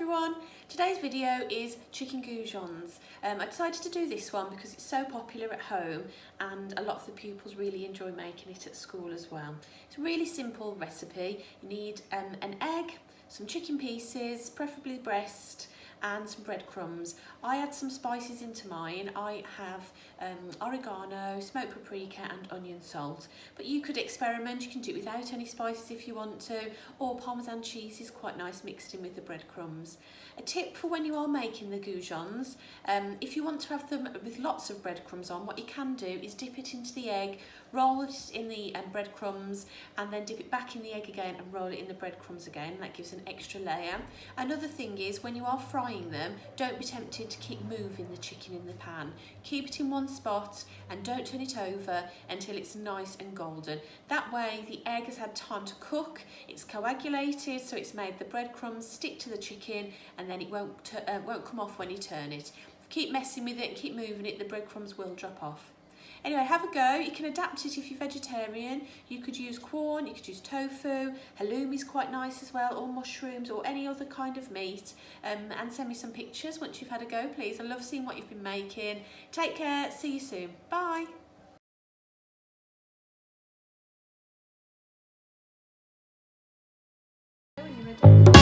everyone, today's video is chicken goujons. I decided to do this one because it's so popular at home and a lot of the pupils really enjoy making it at school as well. It's a really simple recipe. You need an egg, some chicken pieces, preferably the breast, and some breadcrumbs. I add some spices into mine. I have oregano, smoked paprika and onion salt, but you could experiment. You can do it without any spices if you want to, or Parmesan cheese is quite nice mixed in with the breadcrumbs. A tip for when you are making the goujons, if you want to have them with lots of breadcrumbs on, what you can do is dip it into the egg, roll it in the breadcrumbs, and then dip it back in the egg again and roll it in the breadcrumbs again. That gives an extra layer. Another thing is when you are frying them, don't be tempted to keep moving the chicken in the pan. Keep it in one spot and don't turn it over until it's nice and golden. That way the egg has had time to cook, it's coagulated, so it's made the breadcrumbs stick to the chicken and then it won't come off when you turn it. Keep messing with it and keep moving it, the breadcrumbs will drop off. Anyway, have a go. You can adapt it if you're vegetarian. You could use corn, you could use tofu, halloumi is quite nice as well, or mushrooms, or any other kind of meat. And send me some pictures once you've had a go, please. I love seeing what you've been making. Take care, see you soon. Bye. When you're ready.